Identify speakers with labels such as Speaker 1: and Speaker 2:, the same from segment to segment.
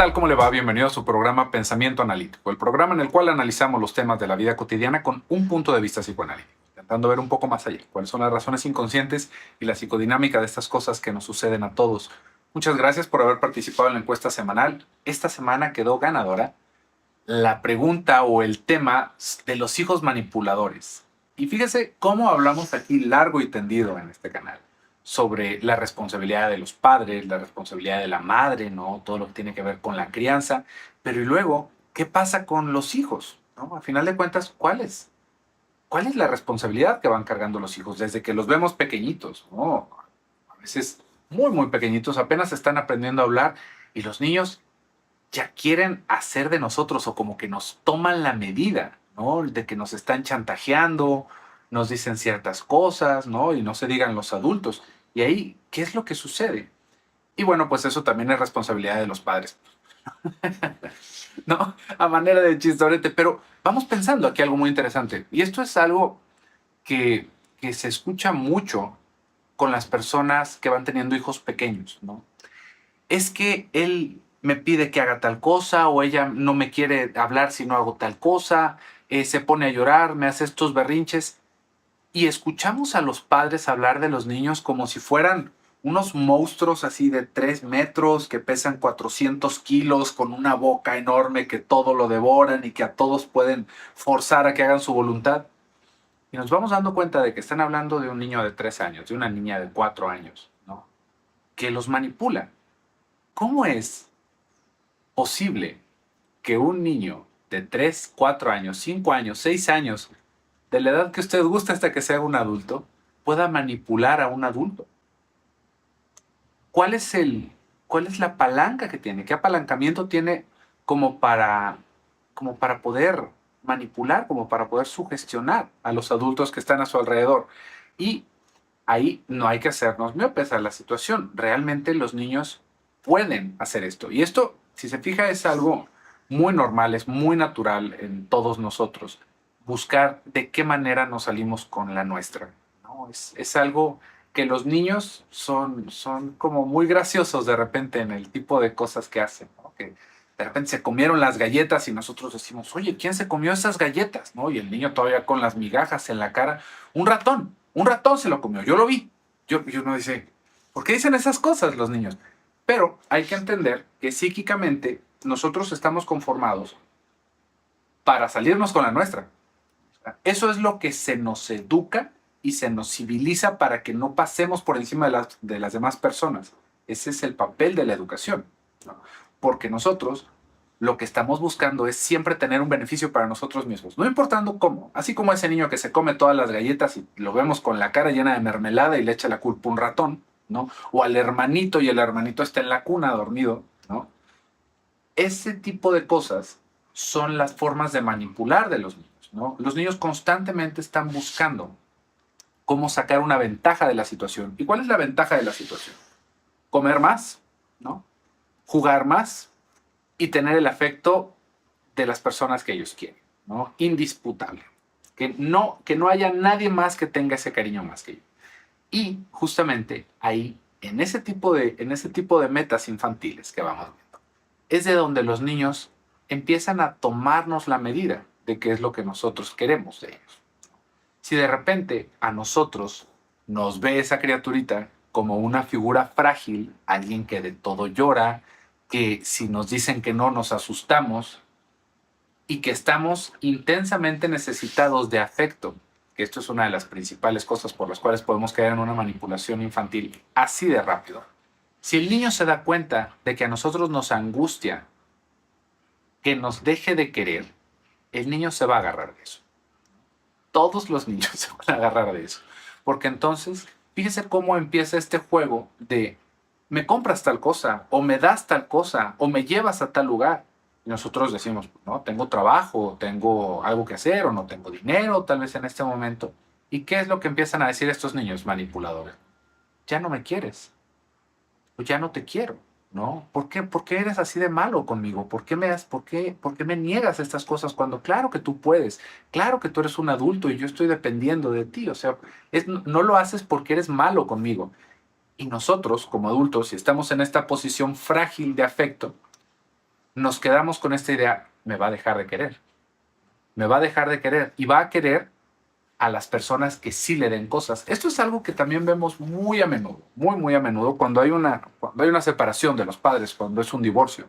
Speaker 1: tal? ¿Cómo le va? Bienvenido a su programa Pensamiento Analítico, el programa en el cual analizamos los temas de la vida cotidiana con un punto de vista psicoanalítico, intentando ver un poco más allá, cuáles son las razones inconscientes y la psicodinámica de estas cosas que nos suceden a todos. Muchas gracias por haber participado en la encuesta semanal. Esta semana quedó ganadora la pregunta o el tema de los hijos manipuladores. Y fíjese cómo hablamos aquí largo y tendido en este canal sobre la responsabilidad de los padres, la responsabilidad de la madre, ¿no? Todo lo que tiene que ver con la crianza. Pero y luego, ¿qué pasa con los hijos? ¿No? A final de cuentas, ¿cuál es la responsabilidad que van cargando los hijos desde que los vemos pequeñitos? ¿No? A veces muy, muy pequeñitos, apenas están aprendiendo a hablar y los niños ya quieren hacer de nosotros o como que nos toman la medida, ¿no? De que nos están chantajeando, nos dicen ciertas cosas, ¿no? Y no se digan los adultos. Y ahí, ¿qué es lo que sucede? Y bueno, pues eso también es responsabilidad de los padres, ¿no? A manera de chistorete, pero vamos pensando aquí algo muy interesante. Y esto es algo que se escucha mucho con las personas que van teniendo hijos pequeños, ¿no? Es que él me pide que haga tal cosa o ella no me quiere hablar si no hago tal cosa, se pone a llorar, me hace estos berrinches y escuchamos a los padres hablar de los niños como si fueran unos monstruos así de 3 metros que pesan 400 kilos con una boca enorme que todo lo devoran y que a todos pueden forzar a que hagan su voluntad. Y nos vamos dando cuenta de que están hablando de un niño de 3 años, de una niña de 4 años, ¿no? Que los manipula. ¿Cómo es posible que un niño de 3, 4 años, 5 años, 6 años, de la edad que usted gusta hasta que sea un adulto, pueda manipular a un adulto? ¿Cuál es cuál es la palanca que tiene? ¿Qué apalancamiento tiene como como para poder manipular, como para poder sugestionar a los adultos que están a su alrededor? Y ahí no hay que hacernos miopes a la situación. Realmente los niños pueden hacer esto. Y esto, si se fija, es algo muy normal, es muy natural en todos nosotros. Buscar de qué manera nos salimos con la nuestra, ¿no? Es algo que los niños son como muy graciosos de repente en el tipo de cosas que hacen, ¿no? Que de repente se comieron las galletas y nosotros decimos, oye, ¿quién se comió esas galletas? ¿No? Y el niño todavía con las migajas en la cara. Un ratón se lo comió, yo lo vi. Y uno dice, ¿por qué dicen esas cosas los niños? Pero hay que entender que psíquicamente nosotros estamos conformados para salirnos con la nuestra. Eso es lo que se nos educa y se nos civiliza para que no pasemos por encima de las demás personas. Ese es el papel de la educación, ¿no? Porque nosotros lo que estamos buscando es siempre tener un beneficio para nosotros mismos, no importando cómo. Así como ese niño que se come todas las galletas y lo vemos con la cara llena de mermelada y le echa la culpa a un ratón, ¿no? O al hermanito y el hermanito está en la cuna dormido, ¿no? Ese tipo de cosas son las formas de manipular de los niños, ¿no? Los niños constantemente están buscando cómo sacar una ventaja de la situación. ¿Y cuál es la ventaja de la situación? Comer más, ¿no? Jugar más y tener el afecto de las personas que ellos quieren, ¿no? Indisputable. Que no haya nadie más que tenga ese cariño más que ellos. Y justamente ahí, en ese tipo de metas infantiles que vamos viendo, es de donde los niños empiezan a tomarnos la medida de qué es lo que nosotros queremos de ellos. Si de repente a nosotros nos ve esa criaturita como una figura frágil, alguien que de todo llora, que si nos dicen que no nos asustamos y que estamos intensamente necesitados de afecto, que esto es una de las principales cosas por las cuales podemos caer en una manipulación infantil así de rápido. Si el niño se da cuenta de que a nosotros nos angustia que nos deje de querer, el niño se va a agarrar de eso. Todos los niños se van a agarrar de eso. Porque entonces, fíjese cómo empieza este juego de me compras tal cosa, o me das tal cosa, o me llevas a tal lugar. Y nosotros decimos, no, tengo trabajo, tengo algo que hacer, o no tengo dinero, tal vez en este momento. ¿Y qué es lo que empiezan a decir estos niños manipuladores? Ya no me quieres, o ya no te quiero, ¿no? Por qué eres así de malo conmigo? ¿Por qué me niegas estas cosas cuando claro que tú puedes? Claro que tú eres un adulto y yo estoy dependiendo de ti. O sea, no lo haces porque eres malo conmigo. Y nosotros, como adultos, si estamos en esta posición frágil de afecto, nos quedamos con esta idea, me va a dejar de querer, me va a dejar de querer y va a querer a las personas que sí le den cosas. Esto es algo que también vemos muy a menudo, muy a menudo cuando hay una separación de los padres, cuando es un divorcio,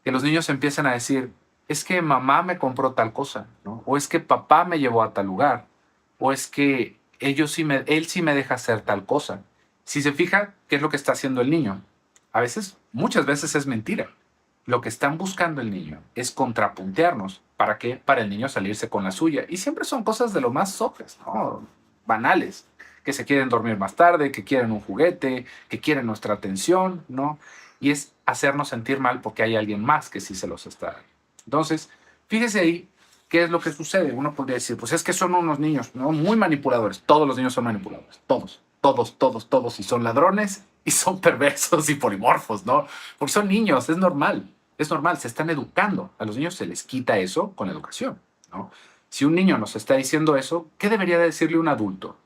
Speaker 1: que los niños empiezan a decir, es que mamá me compró tal cosa, ¿no? O es que papá me llevó a tal lugar, o es que él sí me deja hacer tal cosa. Si se fija, ¿qué es lo que está haciendo el niño? A veces, muchas veces es mentira. Lo que están buscando el niño es contrapuntearnos. ¿Para qué? Para el niño salirse con la suya. Y siempre son cosas de lo más sobres, ¿no? Banales. Que se quieren dormir más tarde, que quieren un juguete, que quieren nuestra atención, ¿no? Y es hacernos sentir mal porque hay alguien más que sí se los está dando. Entonces, fíjese ahí qué es lo que sucede. Uno podría decir, pues es que son unos niños, ¿no? Muy manipuladores. Todos los niños son manipuladores. Todos. Y son ladrones y son perversos y polimorfos, ¿no? Porque son niños, es normal. Es normal, se están educando. A los niños se les quita eso con educación, ¿no? Si un niño nos está diciendo eso, ¿qué debería decirle un adulto?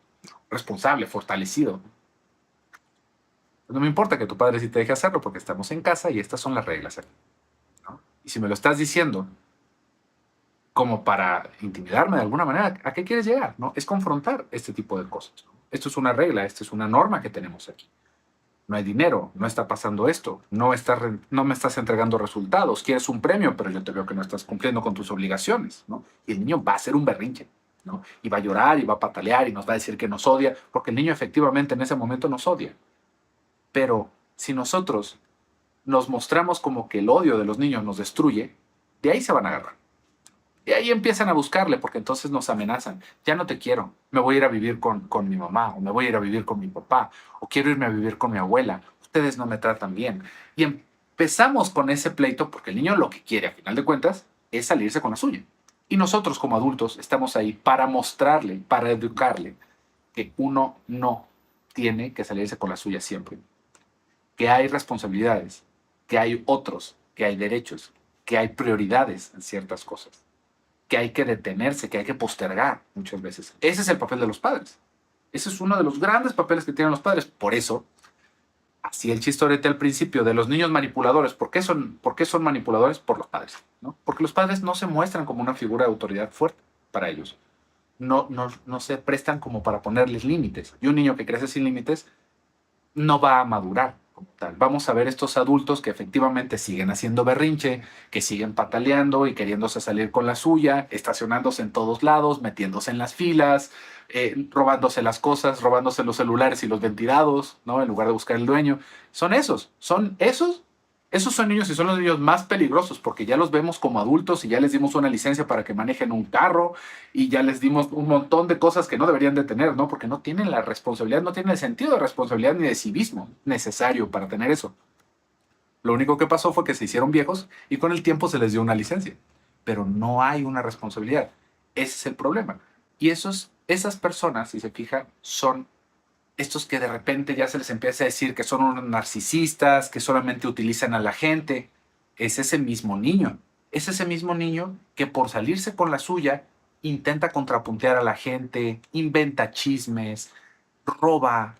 Speaker 1: Responsable, fortalecido. No me importa que tu padre sí te deje hacerlo porque estamos en casa y estas son las reglas aquí, ¿no? Y si me lo estás diciendo como para intimidarme de alguna manera, ¿a qué quieres llegar? ¿No? Es confrontar este tipo de cosas, ¿no? Esto es una regla, esta es una norma que tenemos aquí. No hay dinero, no está pasando esto, no me estás entregando resultados, quieres un premio, pero yo te veo que no estás cumpliendo con tus obligaciones, ¿no? Y el niño va a hacer un berrinche, ¿no? Y va a llorar y va a patalear y nos va a decir que nos odia, porque el niño efectivamente en ese momento nos odia. Pero si nosotros nos mostramos como que el odio de los niños nos destruye, de ahí se van a agarrar. Y ahí empiezan a buscarle, porque entonces nos amenazan. Ya no te quiero, me voy a ir a vivir con mi mamá, o me voy a ir a vivir con mi papá, o quiero irme a vivir con mi abuela. Ustedes no me tratan bien. Y empezamos con ese pleito, porque el niño lo que quiere, a final de cuentas, es salirse con la suya. Y nosotros como adultos estamos ahí para mostrarle, para educarle, que uno no tiene que salirse con la suya siempre. Que hay responsabilidades, que hay otros, que hay derechos, que hay prioridades en ciertas cosas, que hay que detenerse, que hay que postergar muchas veces. Ese es el papel de los padres. Ese es uno de los grandes papeles que tienen los padres. Por eso, así el chistorete al principio de los niños manipuladores. Por qué son manipuladores? Por los padres, ¿no? Porque los padres no se muestran como una figura de autoridad fuerte para ellos. No se prestan como para ponerles límites. Y un niño que crece sin límites no va a madurar como tal. Vamos a ver estos adultos que efectivamente siguen haciendo berrinche, que siguen pataleando y queriéndose salir con la suya, estacionándose en todos lados, metiéndose en las filas, robándose las cosas, robándose los celulares y los ventilados, ¿no? En lugar de buscar el dueño. Esos son niños y son los niños más peligrosos porque ya los vemos como adultos y ya les dimos una licencia para que manejen un carro y ya les dimos un montón de cosas que no deberían de tener, ¿no? Porque no tienen la responsabilidad, no tienen el sentido de responsabilidad ni de civismo necesario para tener eso. Lo único que pasó fue que se hicieron viejos y con el tiempo se les dio una licencia, pero no hay una responsabilidad. Ese es el problema. Y esas personas, si se fija, son estos que de repente ya se les empieza a decir que son unos narcisistas, que solamente utilizan a la gente. Es ese mismo niño. Es ese mismo niño que por salirse con la suya intenta contrapuntear a la gente, inventa chismes, roba.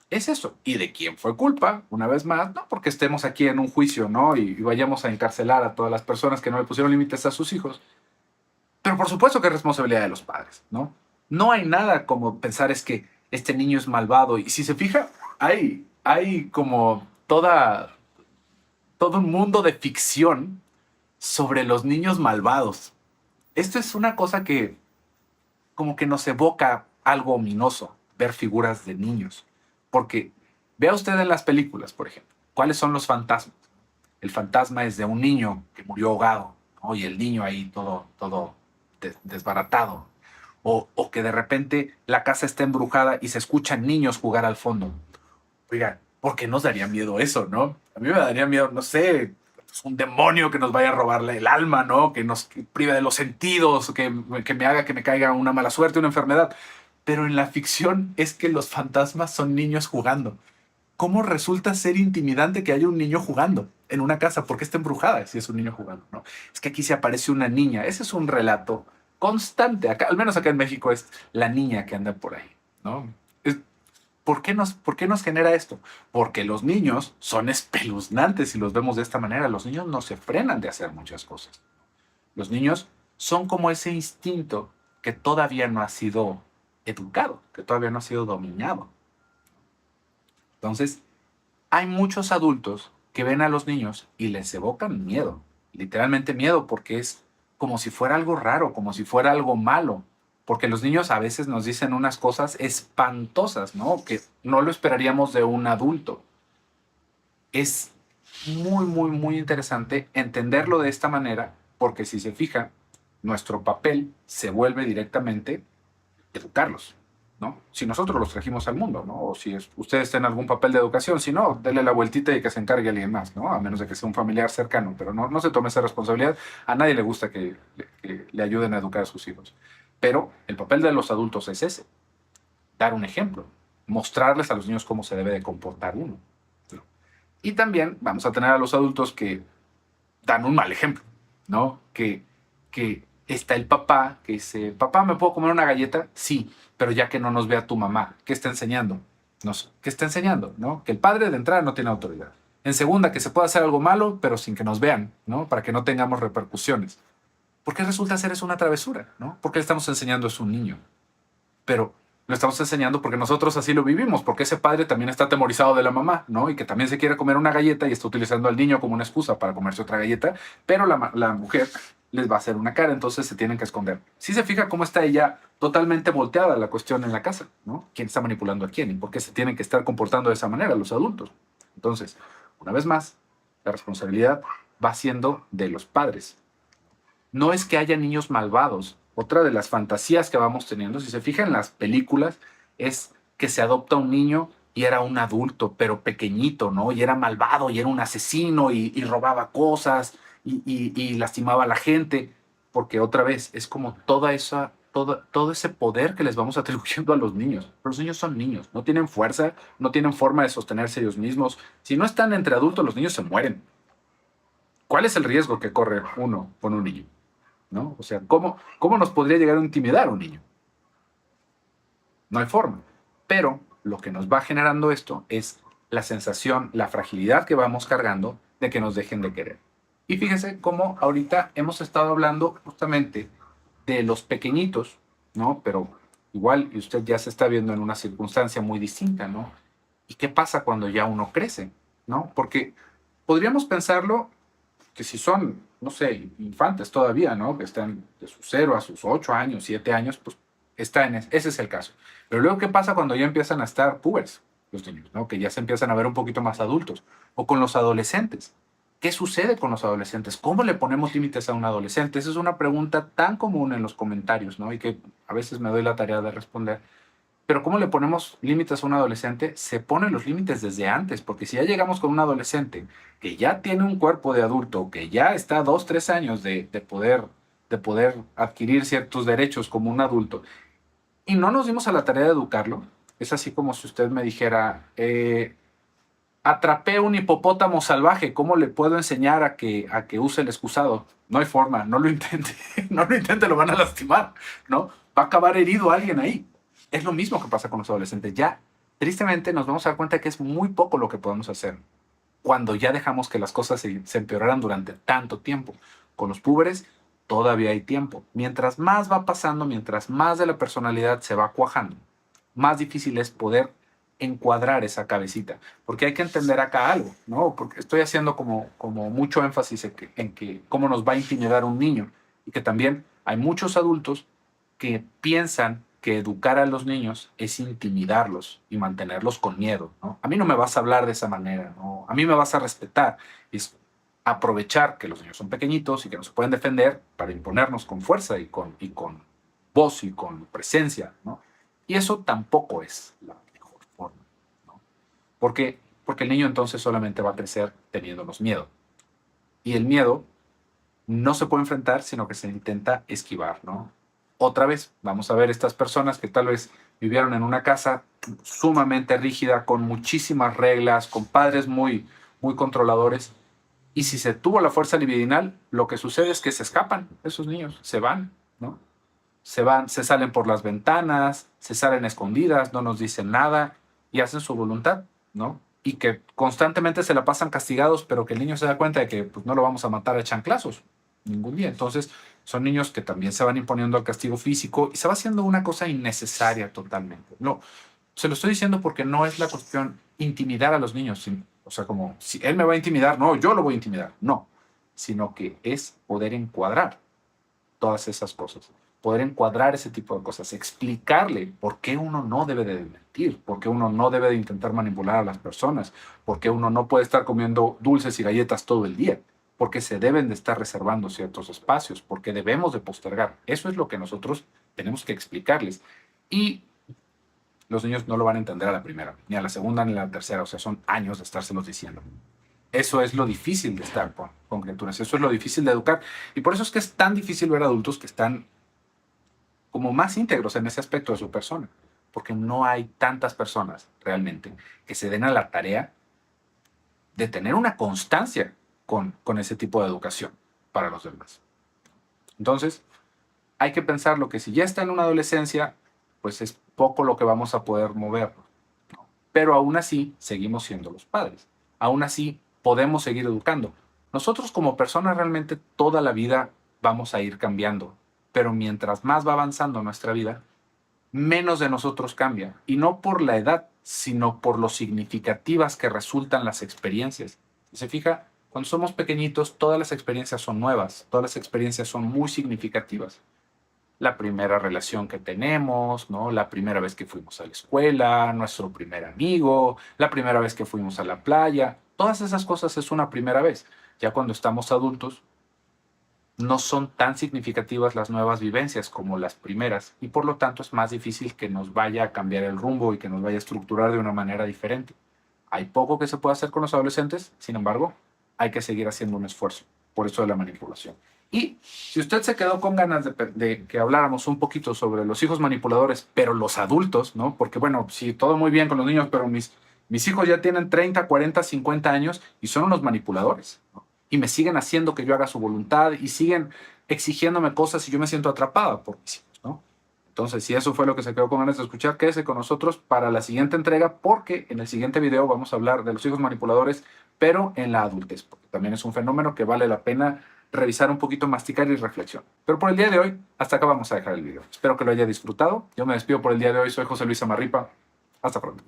Speaker 1: Es eso. ¿Y de quién fue culpa? Una vez más, no porque estemos aquí en un juicio, ¿no? Y vayamos a encarcelar a todas las personas que no le pusieron límites a sus hijos. Pero por supuesto que es responsabilidad de los padres, ¿no? No hay nada como pensar es que este niño es malvado. Y si se fija, hay como todo un mundo de ficción sobre los niños malvados. Esto es una cosa que como que nos evoca algo ominoso, ver figuras de niños. Porque vea usted en las películas, por ejemplo, ¿cuáles son los fantasmas? El fantasma es de un niño que murió ahogado, ¿no? Y el niño ahí todo desbaratado. O que de repente la casa está embrujada y se escuchan niños jugar al fondo. Oiga, ¿por qué nos daría miedo eso, no? A mí me daría miedo, no sé, pues, un demonio que nos vaya a robarle el alma, ¿no? Que nos prive de los sentidos, que me haga que me caiga una mala suerte, una enfermedad. Pero en la ficción es que los fantasmas son niños jugando. ¿Cómo resulta ser intimidante que haya un niño jugando en una casa? ¿Por qué está embrujada si es un niño jugando? ¿No? Es que aquí se aparece una niña. Ese es un relato constante. Acá, al menos acá en México es la niña que anda por ahí, ¿no? Es, por qué nos genera esto? Porque los niños son espeluznantes si los vemos de esta manera. Los niños no se frenan de hacer muchas cosas. Los niños son como ese instinto que todavía no ha sido educado, que todavía no ha sido dominado. Entonces, hay muchos adultos que ven a los niños y les evocan miedo, literalmente miedo, porque es como si fuera algo raro, como si fuera algo malo, porque los niños a veces nos dicen unas cosas espantosas, ¿no? Que no lo esperaríamos de un adulto. Es muy, muy, muy interesante entenderlo de esta manera, porque si se fijan, nuestro papel se vuelve directamente educarlos, ¿no? Si nosotros los trajimos al mundo, ¿no? O si ustedes están en algún papel de educación, si no, denle la vueltita y que se encargue alguien más, ¿no? A menos de que sea un familiar cercano, pero no se tome esa responsabilidad. A nadie le gusta que le ayuden a educar a sus hijos. Pero el papel de los adultos es ese, dar un ejemplo, mostrarles a los niños cómo se debe de comportar uno, ¿no? Y también vamos a tener a los adultos que dan un mal ejemplo, ¿no? Que está el papá que dice, papá, ¿me puedo comer una galleta? Sí, pero ya que no nos vea tu mamá, ¿qué está enseñando? ¿Qué está enseñando? ¿No? Que el padre de entrada no tiene autoridad. En segunda, que se puede hacer algo malo, pero sin que nos vean, ¿no? Para que no tengamos repercusiones. ¿Por qué resulta ser eso una travesura? ¿No? Porque le estamos enseñando es un niño. Pero lo estamos enseñando porque nosotros así lo vivimos, porque ese padre también está atemorizado de la mamá, ¿no? Y que también se quiere comer una galleta y está utilizando al niño como una excusa para comerse otra galleta, pero la mujer les va a hacer una cara, entonces se tienen que esconder. Si se fija cómo está ella totalmente volteada la cuestión en la casa, ¿no? ¿Quién está manipulando a quién y por qué se tienen que estar comportando de esa manera los adultos? Entonces, una vez más, la responsabilidad va siendo de los padres. No es que haya niños malvados. Otra de las fantasías que vamos teniendo, si se fijan en las películas, es que se adopta un niño y era un adulto, pero pequeñito, ¿no? Y era malvado, y era un asesino, y robaba cosas, y lastimaba a la gente, porque otra vez es como todo ese poder que les vamos atribuyendo a los niños. Pero los niños son niños, no tienen fuerza, no tienen forma de sostenerse ellos mismos. Si no están entre adultos, los niños se mueren. ¿Cuál es el riesgo que corre uno con un niño? ¿No? O sea, ¿cómo nos podría llegar a intimidar un niño? No hay forma. Pero lo que nos va generando esto es la sensación, la fragilidad que vamos cargando de que nos dejen de querer. Y fíjense cómo ahorita hemos estado hablando justamente de los pequeñitos, ¿no? Pero igual, y usted ya se está viendo en una circunstancia muy distinta, ¿no? ¿Y qué pasa cuando ya uno crece? ¿No? Porque podríamos pensarlo que si son, no sé, infantes todavía, ¿no? Que están de sus 0 a sus 8 años, 7 años, pues ese es el caso. Pero luego, ¿qué pasa cuando ya empiezan a estar pubers los niños, ¿no? Que ya se empiezan a ver un poquito más adultos. O con los adolescentes. ¿Qué sucede con los adolescentes? ¿Cómo le ponemos límites a un adolescente? Esa es una pregunta tan común en los comentarios, ¿no? Y que a veces me doy la tarea de responder. Pero ¿cómo le ponemos límites a un adolescente? Se ponen los límites desde antes, porque si ya llegamos con un adolescente que ya tiene un cuerpo de adulto, que ya está a 2, 3 años de poder adquirir ciertos derechos como un adulto, y no nos dimos a la tarea de educarlo, es así como si usted me dijera, atrapé un hipopótamo salvaje, ¿cómo le puedo enseñar a que use el excusado? No hay forma, no lo intente, no lo intente, lo van a lastimar, ¿no? Va a acabar herido alguien ahí. Es lo mismo que pasa con los adolescentes. Ya, tristemente, nos vamos a dar cuenta que es muy poco lo que podemos hacer cuando ya dejamos que las cosas se empeoraran durante tanto tiempo. Con los púberes todavía hay tiempo. Mientras más va pasando, mientras más de la personalidad se va cuajando, más difícil es poder encuadrar esa cabecita. Porque hay que entender acá algo, ¿no? Porque estoy haciendo como mucho énfasis en que cómo nos va a intimidar un niño y que también hay muchos adultos que piensan que educar a los niños es intimidarlos y mantenerlos con miedo, ¿no? A mí no me vas a hablar de esa manera, ¿no? A mí me vas a respetar. Es aprovechar que los niños son pequeñitos y que no se pueden defender para imponernos con fuerza y con voz y con presencia, ¿no? Y eso tampoco es la mejor forma, ¿no? Porque el niño entonces solamente va a crecer teniéndonos miedo. Y el miedo no se puede enfrentar, sino que se intenta esquivar, ¿no? Otra vez, vamos a ver estas personas que tal vez vivieron en una casa sumamente rígida, con muchísimas reglas, con padres muy, muy controladores. Y si se tuvo la fuerza libidinal, lo que sucede es que se escapan esos niños, se van, ¿no? Se van, se salen por las ventanas, se salen escondidas, no nos dicen nada. y hacen su voluntad, ¿no? Y que constantemente se la pasan castigados, pero que el niño se da cuenta de que pues, no lo vamos a matar a chanclazos ningún día. Entonces, son niños que también se van imponiendo al castigo físico y se va haciendo una cosa innecesaria totalmente. No, se lo estoy diciendo porque no es la cuestión intimidar a los niños, o sea, como si él me va a intimidar, no, yo lo voy a intimidar, no, sino que es poder encuadrar todas esas cosas, poder encuadrar ese tipo de cosas, explicarle por qué uno no debe de mentir, por qué uno no debe de intentar manipular a las personas, por qué uno no puede estar comiendo dulces y galletas todo el día, porque se deben de estar reservando ciertos espacios, porque debemos de postergar. Eso es lo que nosotros tenemos que explicarles. Y los niños no lo van a entender a la primera, ni a la segunda, ni a la tercera. O sea, son años de estárselos diciendo. Eso es lo difícil de estar con criaturas. Eso es lo difícil de educar. Y por eso es que es tan difícil ver adultos que están como más íntegros en ese aspecto de su persona. Porque no hay tantas personas realmente que se den a la tarea de tener una constancia con ese tipo de educación para los demás. Entonces, hay que pensar lo que si ya está en una adolescencia, pues es poco lo que vamos a poder mover. Pero aún así seguimos siendo los padres. Aún así podemos seguir educando. Nosotros como personas realmente toda la vida vamos a ir cambiando, pero mientras más va avanzando nuestra vida, menos de nosotros cambia. Y no por la edad, sino por lo significativas que resultan las experiencias. Si se fija, cuando somos pequeñitos, todas las experiencias son nuevas, todas las experiencias son muy significativas. La primera relación que tenemos, ¿no? La primera vez que fuimos a la escuela, nuestro primer amigo, la primera vez que fuimos a la playa. Todas esas cosas es una primera vez. Ya cuando estamos adultos, no son tan significativas las nuevas vivencias como las primeras y por lo tanto es más difícil que nos vaya a cambiar el rumbo y que nos vaya a estructurar de una manera diferente. Hay poco que se puede hacer con los adolescentes, sin embargo, hay que seguir haciendo un esfuerzo, por eso de la manipulación. Y si usted se quedó con ganas de que habláramos un poquito sobre los hijos manipuladores, pero los adultos, ¿no? Porque bueno, sí, todo muy bien con los niños, pero mis hijos ya tienen 30, 40, 50 años y son unos manipuladores, ¿no? Y me siguen haciendo que yo haga su voluntad y siguen exigiéndome cosas y yo me siento atrapada por mis hijos, ¿no? Entonces, si eso fue lo que se quedó con ganas de escuchar, quédese con nosotros para la siguiente entrega, porque en el siguiente video vamos a hablar de los hijos manipuladores, pero en la adultez, porque también es un fenómeno que vale la pena revisar un poquito, masticar y reflexionar. Pero por el día de hoy, hasta acá vamos a dejar el video. Espero que lo haya disfrutado. Yo me despido por el día de hoy. Soy José Luis Amarripa. Hasta pronto.